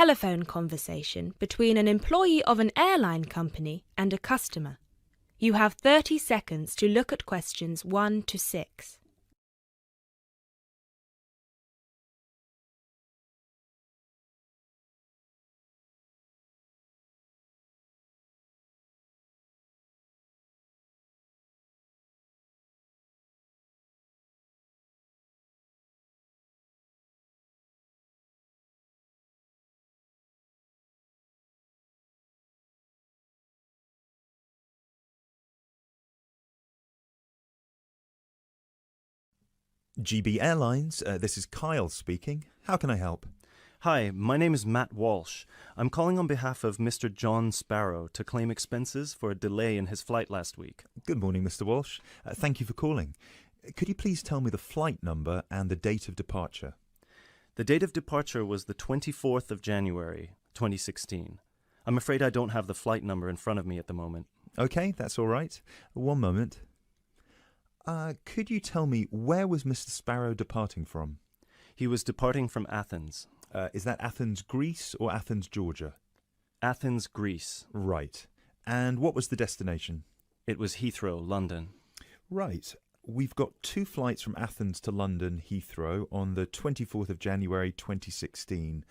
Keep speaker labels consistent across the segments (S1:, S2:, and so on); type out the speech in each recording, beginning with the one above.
S1: telephone conversation between an employee of an airline company and a customer. You have 30 seconds to look at questions 1 to 6.
S2: GB Airlines, this is Kyle speaking. How can I help?
S3: Hi, my name is Matt Walsh. I'm calling on behalf of Mr. John Sparrow to claim expenses for a delay in his flight last week.
S2: Good morning, Mr. Walsh. Thank you for calling. Could you please tell me the flight number and the date of departure?
S3: The date of departure was the 24th of January, 2016. I'm afraid I don't have the flight number in front of me at the moment.
S2: Okay, that's all right. One moment. Could you tell me where was Mr. Sparrow departing from?
S3: He was departing from Athens.
S2: Is that Athens, Greece or Athens, Georgia?
S3: Athens, Greece.
S2: Right. And what was the destination?
S3: It was Heathrow, London.
S2: Right. We've got 2 flights from Athens to London Heathrow on the 24th of January 2016.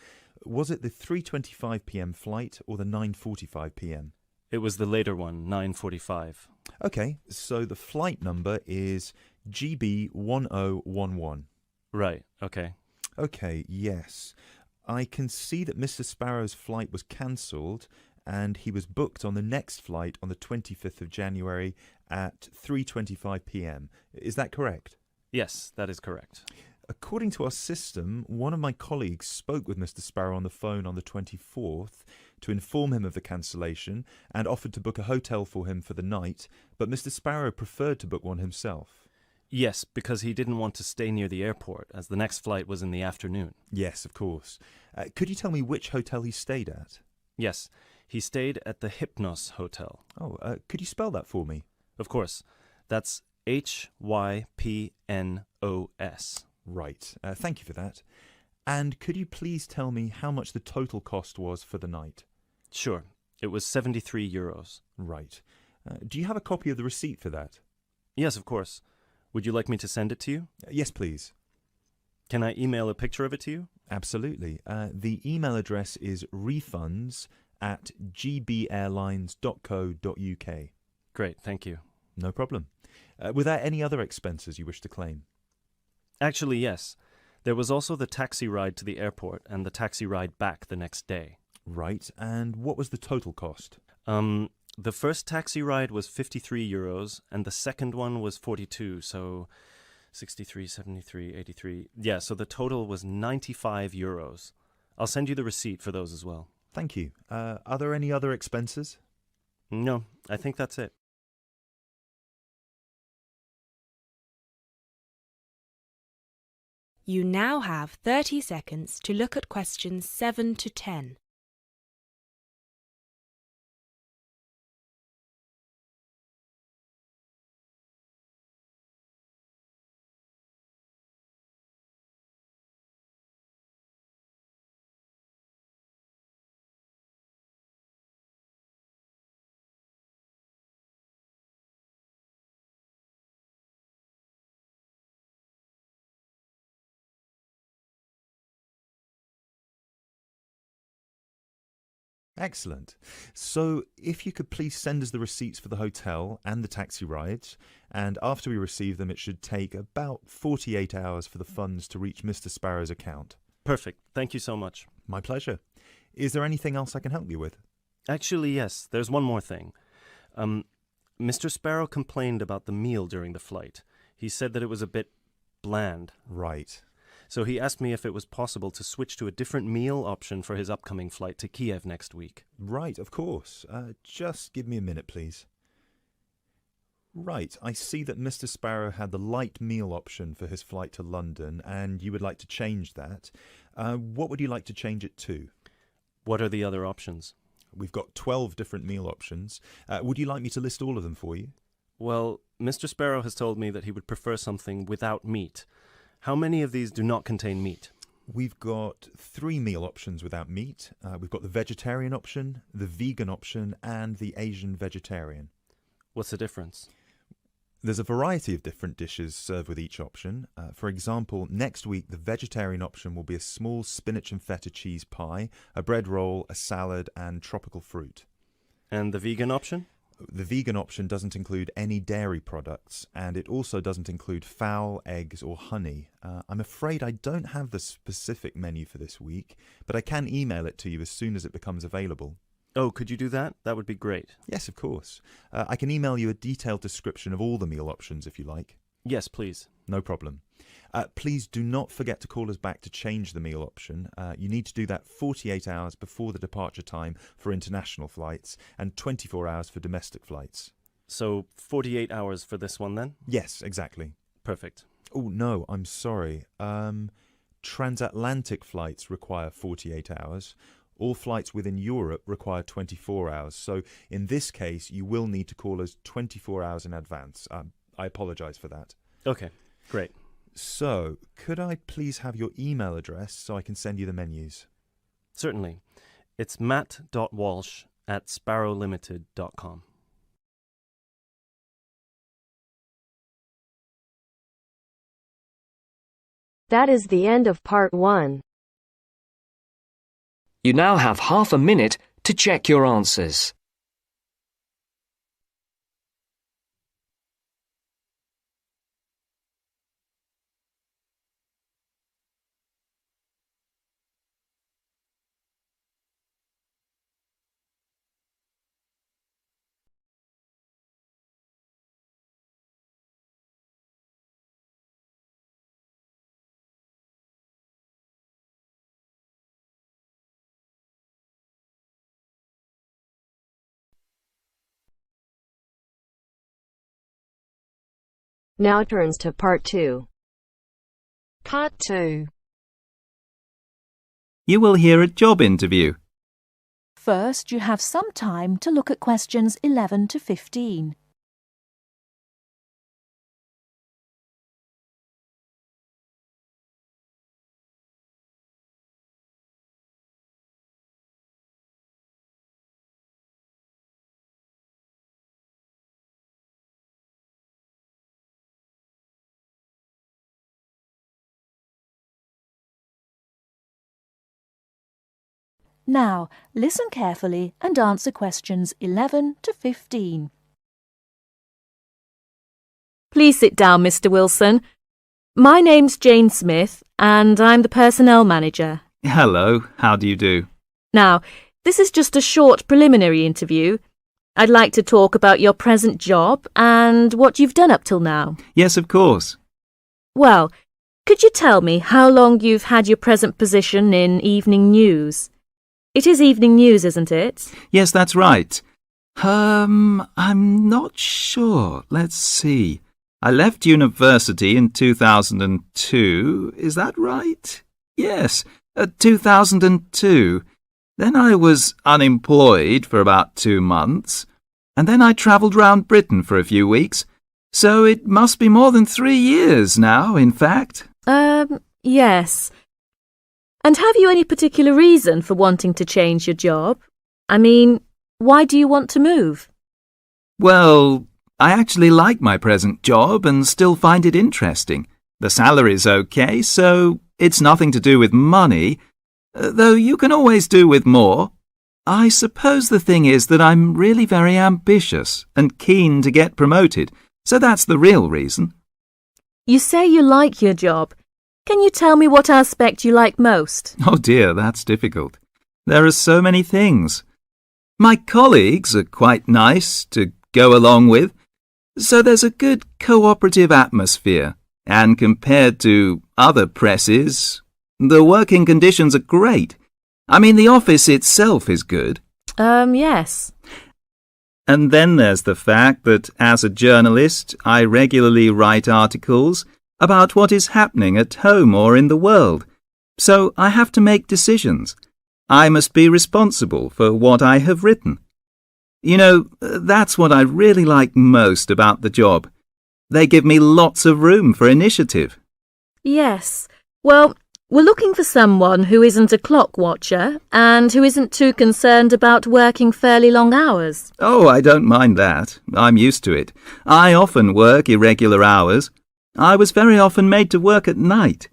S2: Was it the 3:25 p.m. flight or the 9:45 p.m.?
S3: It was the later one, 9:45.
S2: Okay, so the flight number is GB1011.
S3: Right, okay.
S2: Okay, yes. I can see that Mr. Sparrow's flight was cancelled and he was booked on the next flight on the 25th of January at 3:25 p.m. Is that correct?
S3: Yes, that is correct.
S2: According to our system, one of my colleagues spoke with Mr. Sparrow on the phone on the 24th to inform him of the cancellation and offered to book a hotel for him for the night, but Mr. Sparrow preferred to book one himself.
S3: Yes, because he didn't want to stay near the airport, as the next flight was in the afternoon.
S2: Yes, of course. Could you tell me which hotel he stayed at?
S3: Yes, he stayed at the Hypnos Hotel.
S2: Oh, could you spell that for me?
S3: Of course. That's Hypnos.
S2: Right. Thank you for that. And could you please tell me how much the total cost was for the night?
S3: Sure. It was 73 euros.
S2: Right. Do you have a copy of the receipt for that?
S3: Yes, of course. Would you like me to send it to you?
S2: Yes, please.
S3: Can I email a picture of it to you?
S2: Absolutely. The email address is refunds@gbairlines.co.uk.
S3: Great, thank you.
S2: No problem. Were there any other expenses you wish to claim?
S3: Actually, yes. There was also the taxi ride to the airport and the taxi ride back the next day.
S2: Right. And what was the total cost?
S3: The first taxi ride was 53 euros and the second one was 42, so 63, 73, 83. Yeah, so the total was 95 euros. I'll send you the receipt for those as well.
S2: Thank you. Are there any other expenses?
S3: No, I think that's it.
S1: You now have 30 seconds to look at questions 7 to 10.
S2: Excellent. So if you could please send us the receipts for the hotel and the taxi rides, and after we receive them, it should take about 48 hours for the funds to reach Mr. Sparrow's account.
S3: Perfect. Thank you so much.
S2: My pleasure. Is there anything else I can help you with?
S3: Actually, yes. There's one more thing. Mr. Sparrow complained about the meal during the flight. He said that it was a bit bland.
S2: Right.
S3: So he asked me if it was possible to switch to a different meal option for his upcoming flight to Kiev next week.
S2: Right, of course. Just give me a minute, please. Right, I see that Mr. Sparrow had the light meal option for his flight to London, and you would like to change that. What would you like to change it to?
S3: What are the other options?
S2: We've got 12 different meal options. Would you like me to list all of them for you?
S3: Well, Mr. Sparrow has told me that he would prefer something without meat. How many of these do not contain meat?
S2: We've got 3 meal options without meat. We've got the vegetarian option, the vegan option, and the Asian vegetarian.
S3: What's the difference?
S2: There's a variety of different dishes served with each option. For example, next week the vegetarian option will be a small spinach and feta cheese pie, a bread roll, a salad, and tropical fruit.
S3: And the vegan option?
S2: The vegan option doesn't include any dairy products, and it also doesn't include fowl, eggs, or honey. I'm afraid I don't have the specific menu for this week, but I can email it to you as soon as it becomes available.
S3: Oh, could you do that? That would be great.
S2: Yes, of course. I can email you a detailed description of all the meal options if you like.
S3: Yes, please.
S2: No problem. Please do not forget to call us back to change the meal option. You need to do that 48 hours before the departure time for international flights and 24 hours for domestic flights.
S3: So 48 hours for this one then?
S2: Yes, exactly.
S3: Perfect.
S2: Oh, no, I'm sorry. Transatlantic flights require 48 hours. All flights within Europe require 24 hours. So in this case, you will need to call us 24 hours in advance. I apologise for that.
S3: Okay, great.
S2: So, could I please have your email address so I can send you the menus?
S3: Certainly. It's matt.walsh@sparrowlimited.com.
S4: That is the end of part 1.
S5: You now have half a minute to check your answers.
S4: Now turns to part 2.
S6: Part 2.
S7: You will hear a job interview.
S6: First, you have some time to look at questions 11 to 15. Now, listen carefully and answer questions 11 to 15.
S4: Please sit down, Mr. Wilson. My name's Jane Smith, and I'm the personnel manager.
S7: Hello, how do you do?
S4: Now, this is just a short preliminary interview. I'd like to talk about your present job and what you've done up till now.
S7: Yes, of course.
S4: Well, could you tell me how long you've had your present position in evening news? It is evening news, isn't it?
S7: Yes, that's right. I'm not sure. Let's see. I left university in 2002. Is that right? Yes, 2002. Then I was unemployed for about 2 months. And then I travelled round Britain for a few weeks. So it must be more than 3 years now, in fact.
S4: Yes. And have you any particular reason for wanting to change your job? I mean, why do you want to move?
S7: Well, I actually like my present job and still find it interesting. The salary's okay, so it's nothing to do with money, though you can always do with more. I suppose the thing is that I'm really very ambitious and keen to get promoted, so that's the real reason.
S4: You say you like your job. Can you tell me what aspect you like most?
S7: Oh dear, that's difficult. There are so many things. My colleagues are quite nice to go along with, so there's a good cooperative atmosphere, and compared to other presses, the working conditions are great. I mean, the office itself is good.
S4: Yes.
S7: And then there's the fact that as a journalist, I regularly write articles about what is happening at home or in the world. So I have to make decisions. I must be responsible for what I have written. You know, that's what I really like most about the job. They give me lots of room for initiative.
S4: Yes. Well, We're looking for someone who isn't a clock watcher and who isn't too concerned about working fairly long hours.
S7: Oh, I don't mind that. I'm used to it. I often work irregular hours. I was very often made to work at night.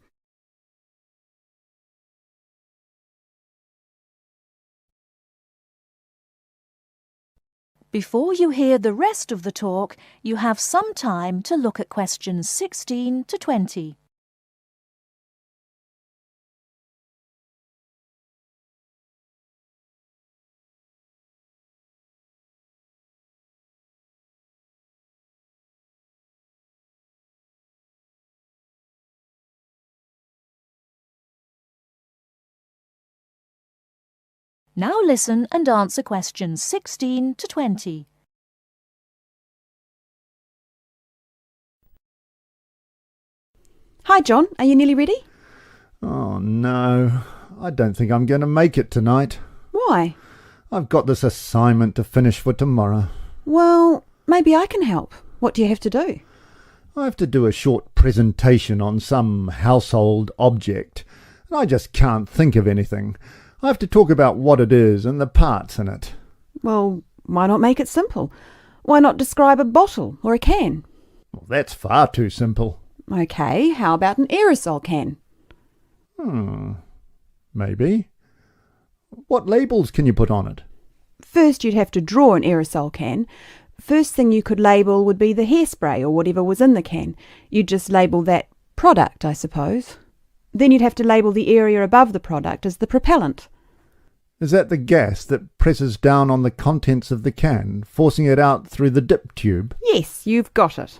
S6: Before you hear the rest of the talk, you have some time to look at questions 16 to 20. Now listen and answer questions 16 to 20.
S8: Hi, John. Are you nearly ready?
S9: Oh, no. I don't think I'm going to make it tonight.
S8: Why?
S9: I've got this assignment to finish for tomorrow.
S8: Well, maybe I can help. What do you have to do?
S9: I have to do a short presentation on some household object, and I just can't think of anything. I have to talk about what it is and the parts in it.
S8: Well, why not make it simple? Why not describe a bottle or a can?
S9: Well, that's far too simple.
S8: OK, how about an aerosol can?
S9: Maybe. What labels can you put on it?
S8: First, you'd have to draw an aerosol can. First thing you could label would be the hairspray or whatever was in the can. You'd just label that product, I suppose. Then you'd have to label the area above the product as the propellant.
S9: Is that the gas that presses down on the contents of the can, forcing it out through the dip tube?
S8: Yes, you've got it.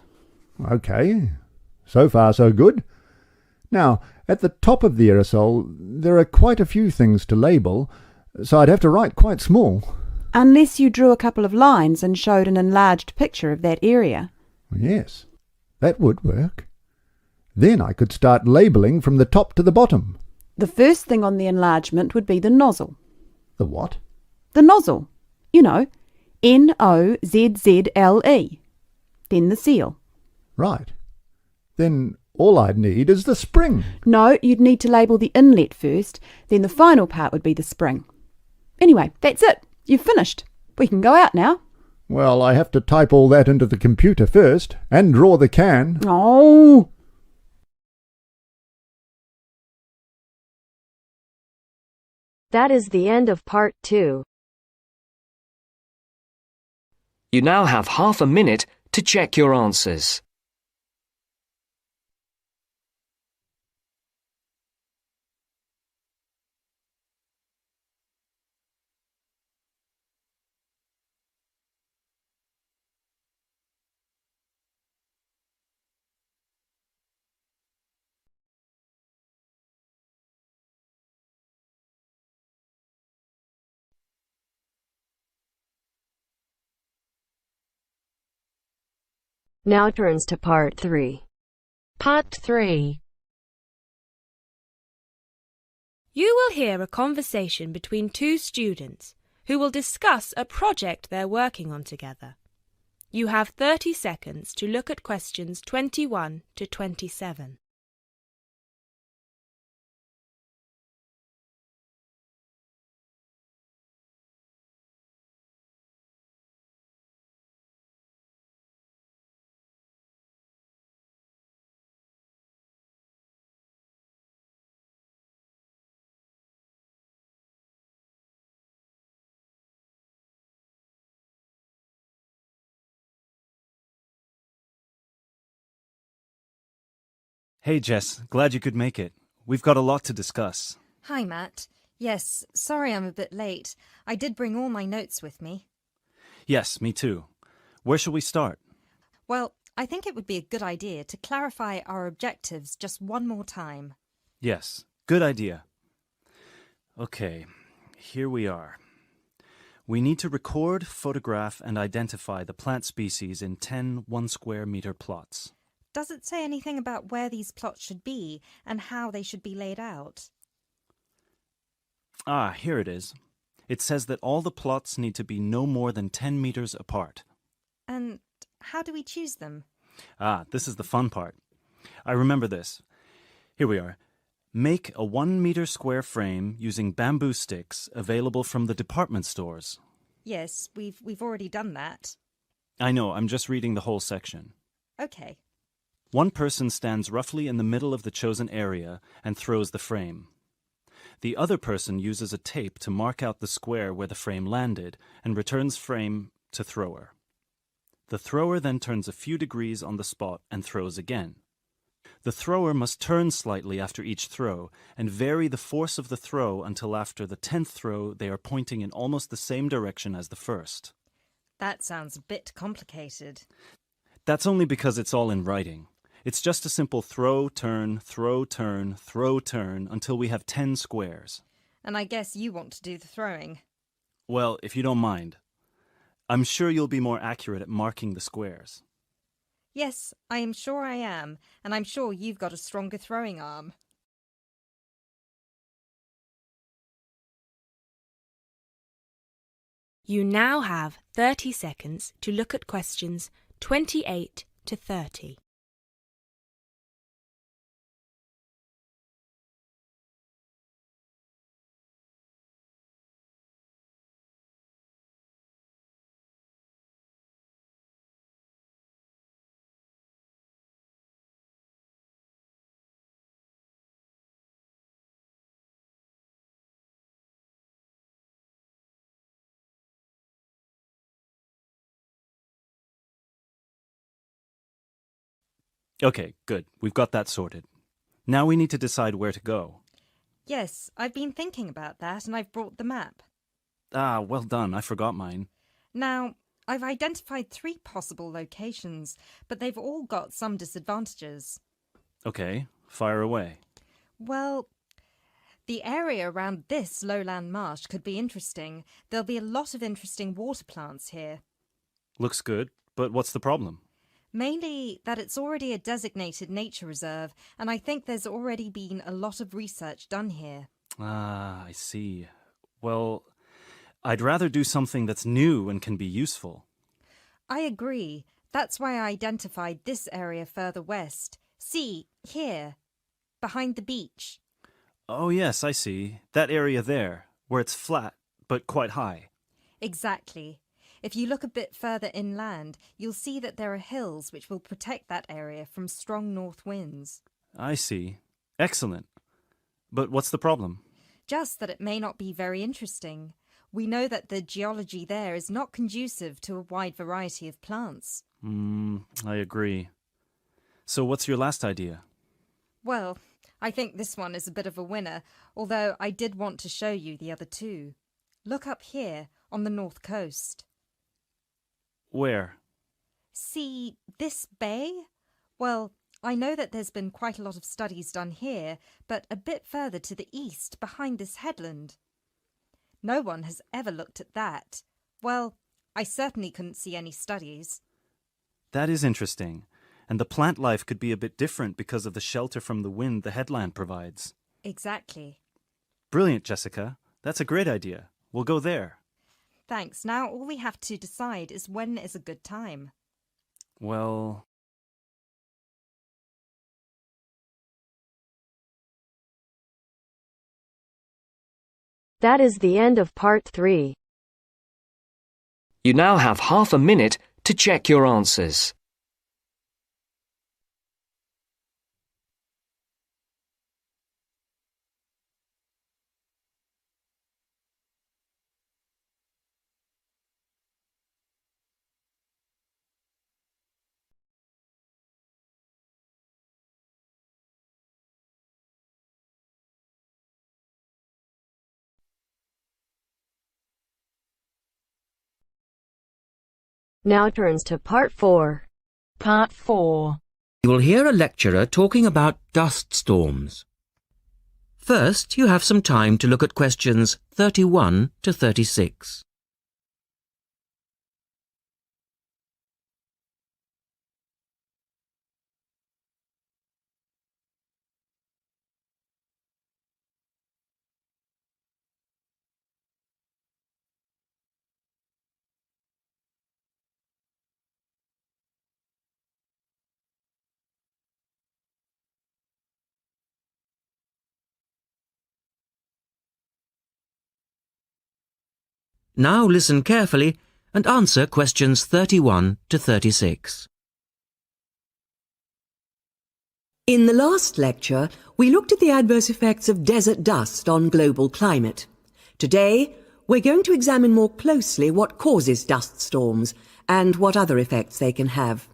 S9: OK. So far, so good. Now, at the top of the aerosol, there are quite a few things to label, so I'd have to write quite small.
S8: Unless you drew a couple of lines and showed an enlarged picture of that area.
S9: Yes, that would work. Then I could start labelling from the top to the bottom.
S8: The first thing on the enlargement would be the nozzle.
S9: The what?
S8: The nozzle. You know, Nozzle. Then the seal.
S9: Right. Then all I'd need is the spring.
S8: No, you'd need to label the inlet first, then the final part would be the spring. Anyway, that's it. You've finished. We can go out now.
S9: Well, I have to type all that into the computer first, and draw the can.
S8: Oh!
S10: That is the end of part 2.
S5: You now have half a minute to check your answers.
S10: Now turns to part 3. Part 3.
S1: You will hear a conversation between two students who will discuss a project they're working on together. You have 30 seconds to look at questions 21 to 27.
S3: Hey Jess, glad you could make it. We've got a lot to discuss.
S11: Hi, Matt. Yes, sorry I'm a bit late. I did bring all my notes with me.
S3: Yes, me too. Where shall we start?
S11: Well, I think it would be a good idea to clarify our objectives just one more time.
S3: Yes, good idea. Okay, here we are. We need to record, photograph, and identify the plant species in 10 1-square-meter plots.
S11: Does it say anything about where these plots should be and how they should be laid out?
S3: Ah, here it is. It says that all the plots need to be no more than 10 meters apart.
S11: And how do we choose them?
S3: Ah, this is the fun part. I remember this. Here we are. Make a 1 meter square frame using bamboo sticks available from the department stores.
S11: Yes, we've already done that.
S3: I know, I'm just reading the whole section.
S11: Okay.
S3: One person stands roughly in the middle of the chosen area and throws the frame. The other person uses a tape to mark out the square where the frame landed and returns frame to thrower. The thrower then turns a few degrees on the spot and throws again. The thrower must turn slightly after each throw and vary the force of the throw until after the 10th throw they are pointing in almost the same direction as the first.
S11: That sounds a bit complicated.
S3: That's only because it's all in writing. It's just a simple throw, turn, throw, turn, throw, turn until we have 10 squares.
S11: And I guess you want to do the throwing.
S3: Well, if you don't mind. I'm sure you'll be more accurate at marking the squares.
S11: Yes, I am sure I am, and I'm sure you've got a stronger throwing arm.
S1: You now have 30 seconds to look at questions 28 to 30.
S3: Okay, good. We've got that sorted. Now we need to decide where to go.
S11: Yes, I've been thinking about that and I've brought the map.
S3: Ah, well done. I forgot mine.
S11: Now, I've identified 3 possible locations, but they've all got some disadvantages.
S3: Okay, fire away.
S11: Well, the area around this lowland marsh could be interesting. There'll be a lot of interesting water plants here.
S3: Looks good, but what's the problem?
S11: Mainly that it's already a designated nature reserve, and I think there's already been a lot of research done here.
S3: Ah, I see. Well, I'd rather do something that's new and can be useful.
S11: I agree. That's why I identified this area further west. See, here, behind the beach.
S3: Oh, yes, I see. That area there, where it's flat, but quite high.
S11: Exactly. If you look a bit further inland, you'll see that there are hills which will protect that area from strong north winds.
S3: I see. Excellent. But what's the problem?
S11: Just that it may not be very interesting. We know that the geology there is not conducive to a wide variety of plants.
S3: I agree. So what's your last idea?
S11: Well, I think this one is a bit of a winner, although I did want to show you the other 2. Look up here, on the north coast.
S3: Where?
S11: See this bay? Well, I know that there's been quite a lot of studies done here, but a bit further to the east, behind this headland. No one has ever looked at that. Well, I certainly couldn't see any studies.
S3: That is interesting. And the plant life could be a bit different because of the shelter from the wind the headland provides.
S11: Exactly.
S3: Brilliant, Jessica. That's a great idea. We'll go there.
S11: Thanks. Now all we have to decide is when is a good time.
S3: Well...
S10: That is the end of part 3.
S5: You now have half a minute to check your answers.
S10: Now turns to part 4.
S12: Part 4.
S13: You will hear a lecturer talking about dust storms. First, you have some time to look at questions 31 to 36. Now listen carefully and answer questions 31 to 36.
S14: In the last lecture, we looked at the adverse effects of desert dust on global climate. Today, we're going to examine more closely what causes dust storms and what other effects they can have.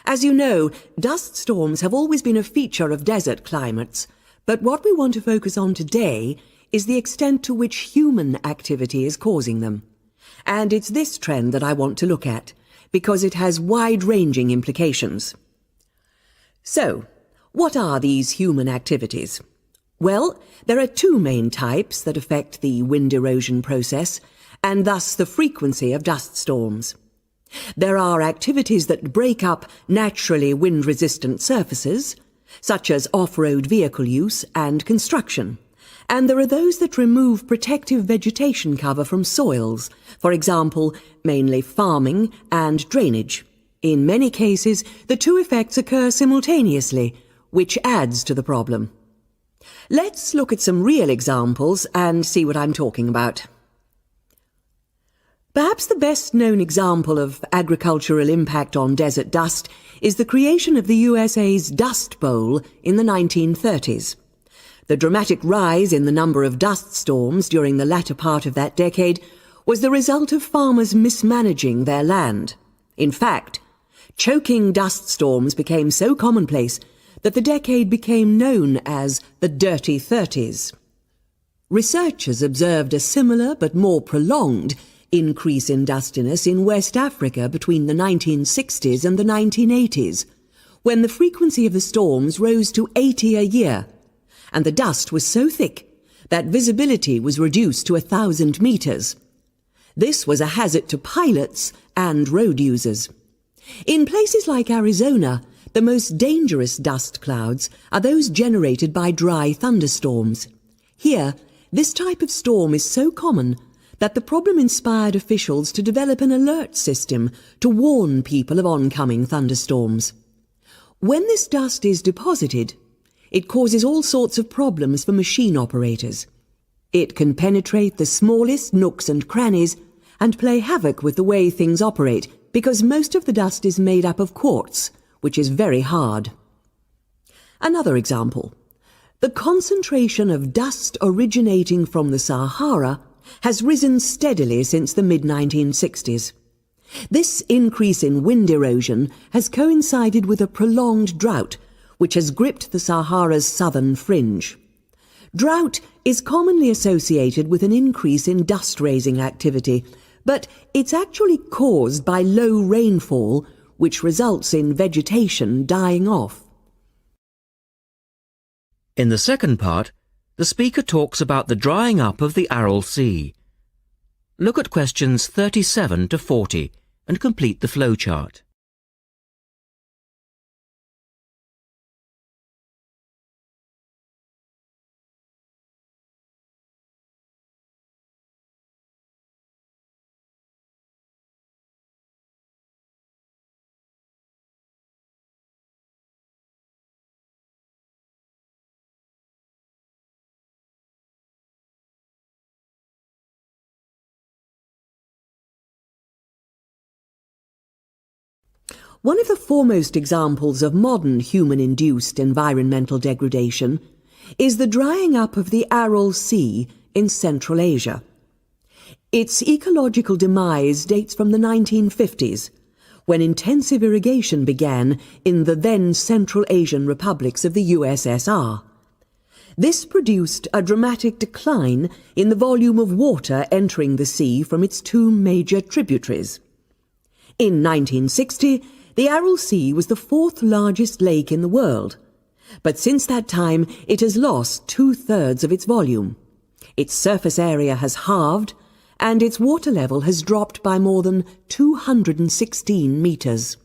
S14: As you know, dust storms have always been a feature of desert climates, but what we want to focus on today is the extent to which human activity is causing them. And it's this trend that I want to look at, because it has wide-ranging implications. So, what are these human activities? Well, there are two main types that affect the wind erosion process, and thus the frequency of dust storms. There are activities that break up naturally wind-resistant surfaces, such as off-road vehicle use and construction. And there are those that remove protective vegetation cover from soils, for example, mainly farming and drainage. In many cases, the two effects occur simultaneously, which adds to the problem. Let's look at some real examples and see what I'm talking about. Perhaps the best-known example of agricultural impact on desert dust is the creation of the USA's Dust Bowl in the 1930s. The dramatic rise in the number of dust storms during the latter part of that decade was the result of farmers mismanaging their land. In fact, choking dust storms became so commonplace that the decade became known as the Dirty 30s. Researchers observed a similar but more prolonged increase in dustiness in West Africa between the 1960s and the 1980s, when the frequency of the storms rose to 80 a year, and the dust was so thick that visibility was reduced to 1,000 meters. This was a hazard to pilots and road users. In places like Arizona, the most dangerous dust clouds are those generated by dry thunderstorms. Here, this type of storm is so common that the problem inspired officials to develop an alert system to warn people of oncoming thunderstorms. When this dust is deposited, it causes all sorts of problems for machine operators. It can penetrate the smallest nooks and crannies and play havoc with the way things operate, because most of the dust is made up of quartz, which is very hard. Another example. The concentration of dust originating from the Sahara has risen steadily since the mid-1960s. This increase in wind erosion has coincided with a prolonged drought, which has gripped the Sahara's southern fringe. Drought is commonly associated with an increase in dust-raising activity, but it's actually caused by low rainfall, which results in vegetation dying off.
S13: In the second part, the speaker talks about the drying up of the Aral Sea. Look at questions 37 to 40 and complete the flowchart.
S14: One of the foremost examples of modern human-induced environmental degradation is the drying up of the Aral Sea in Central Asia. Its ecological demise dates from the 1950s, when intensive irrigation began in the then Central Asian republics of the USSR. This produced a dramatic decline in the volume of water entering the sea from its two major tributaries. In 1960, the Aral Sea was the fourth largest lake in the world, but since that time it has lost 2/3 of its volume. Its surface area has halved, and its water level has dropped by more than 216 meters.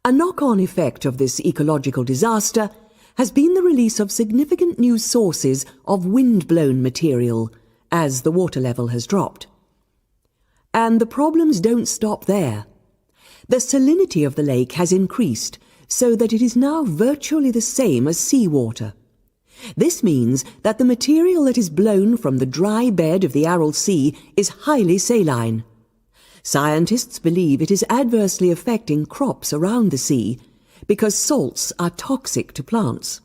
S14: A knock-on effect of this ecological disaster has been the release of significant new sources of wind-blown material as the water level has dropped. And the problems don't stop there. The salinity of the lake has increased so that it is now virtually the same as seawater. This means that the material that is blown from the dry bed of the Aral Sea is highly saline. Scientists believe it is adversely affecting crops around the sea because salts are toxic to plants.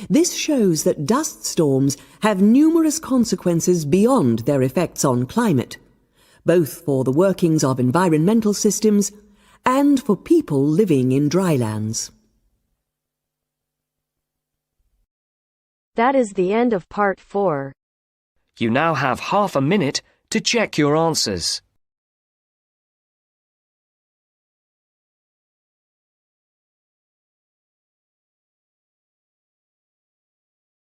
S14: This shows that dust storms have numerous consequences beyond their effects on climate, both for the workings of environmental systems and for people living in drylands.
S10: That is the end of part 4.
S5: You now have half a minute to check your answers.